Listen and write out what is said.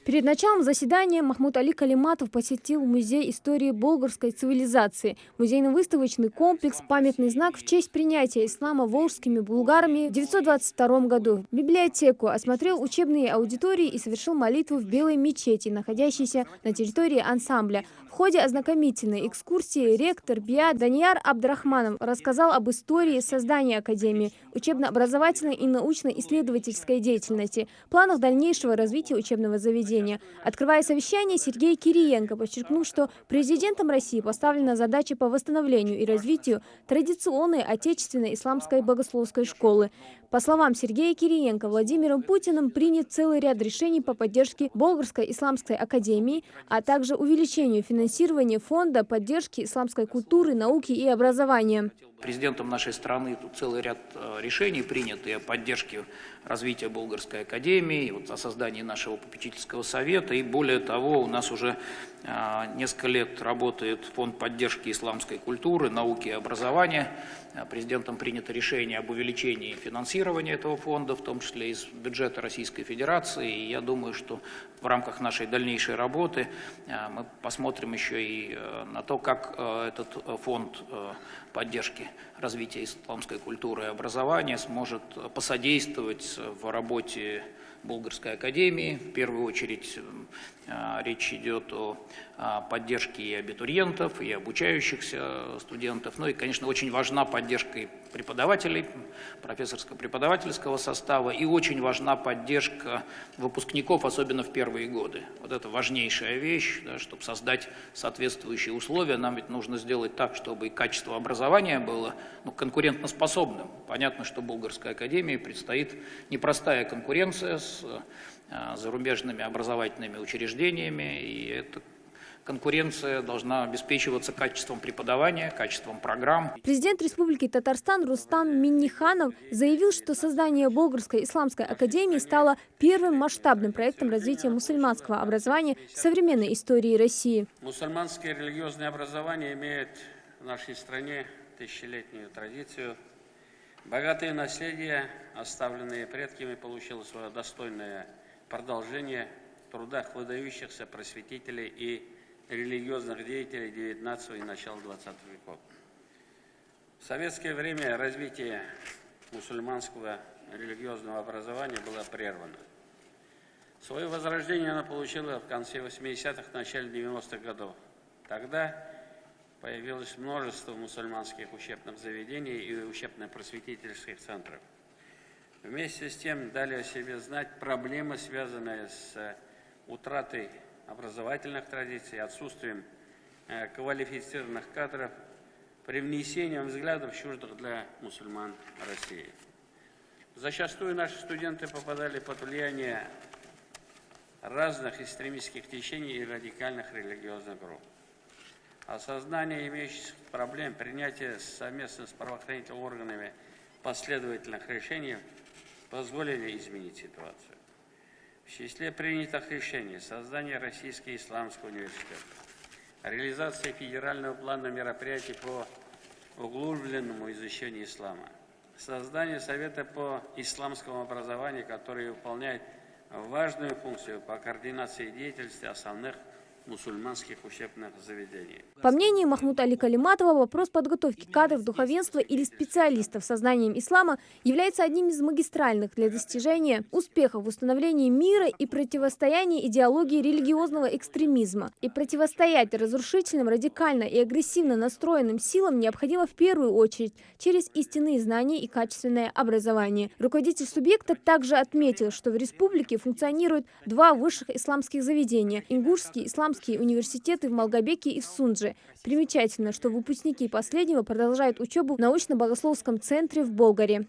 Перед началом заседания Махмуд Али Калиматов посетил Музей истории болгарской цивилизации. Музейно-выставочный комплекс «Памятный знак» в честь принятия ислама волжскими булгарами в 922 году. Библиотеку осмотрел учебные аудитории и совершил молитву в Белой мечети, находящейся на территории ансамбля. В ходе ознакомительной экскурсии ректор БИА Данияр Абдрахманов рассказал об истории создания Академии, учебно-образовательной и научно-исследовательской деятельности, планах дальнейшего развития учебного заведения. Открывая совещание, Сергей Кириенко подчеркнул, что президентом России поставлена задача по восстановлению и развитию традиционной отечественной исламской богословской школы. По словам Сергея Кириенко, Владимиром Путиным принят целый ряд решений по поддержке Болгарской исламской академии, а также увеличению финансирования фонда поддержки исламской культуры, науки и образования. Президентом нашей страны тут целый ряд решений приняты о поддержке развития Болгарской академии, о создании нашего попечительского совета. И более того, у нас уже несколько лет работает фонд поддержки исламской культуры, науки и образования. Президентом принято решение об увеличении финансирования этого фонда, в том числе из бюджета Российской Федерации. И я думаю, что в рамках нашей дальнейшей работы мы посмотрим еще и на то, как этот фонд поддержки развития исламской культуры и образования сможет посодействовать в работе Болгарской академии. В первую очередь речь идет о поддержке и абитуриентов, и обучающихся студентов. Ну и, конечно, очень важна поддержка и преподавателей, профессорско-преподавательского состава, и очень важна поддержка выпускников, особенно в первые годы. Вот это важнейшая вещь, да, чтобы создать соответствующие условия. Нам ведь нужно сделать так, чтобы и качество образования было конкурентоспособным. Понятно, что Болгарской академии предстоит непростая конкуренция с зарубежными образовательными учреждениями, и эта конкуренция должна обеспечиваться качеством преподавания, качеством программ. Президент Республики Татарстан Рустам Минниханов заявил, что создание Болгарской исламской академии стало первым масштабным проектом развития мусульманского образования в современной истории России. Мусульманское религиозное образование имеет в нашей стране тысячелетнюю традицию. Богатое наследие, оставленное предками, получило свое достойное продолжение в трудах выдающихся просветителей и религиозных деятелей XIX и начала XX веков. В советское время развитие мусульманского религиозного образования было прервано. Свое возрождение оно получило в конце 80-х, начале 90-х годов. Тогда появилось множество мусульманских учебных заведений и учебно-просветительских центров. Вместе с тем дали о себе знать проблемы, связанные с утратой образовательных традиций, отсутствием квалифицированных кадров, привнесением взглядов, чуждых для мусульман России. Зачастую наши студенты попадали под влияние разных экстремистских течений и радикальных религиозных групп. Осознание имеющихся проблем, принятие совместно с правоохранительными органами последовательных решений позволили изменить ситуацию. В числе принятых решений создание Российского исламского университета, реализация федерального плана мероприятий по углубленному изучению ислама, создание Совета по исламскому образованию, который выполняет важную функцию по координации деятельности основных мусульманских учебных заведений. По мнению Махмуда Али Калиматова, вопрос подготовки кадров духовенства или специалистов со знанием ислама является одним из магистральных для достижения успехов в установлении мира и противостояния идеологии религиозного экстремизма. И противостоять разрушительным, радикально и агрессивно настроенным силам необходимо в первую очередь через истинные знания и качественное образование. Руководитель субъекта также отметил, что в республике функционируют два высших исламских заведения – Ингушские исламские университеты в Малгобеке и в Сунджи. Примечательно, что выпускники последнего продолжают учебу в научно-богословском центре в Болгаре.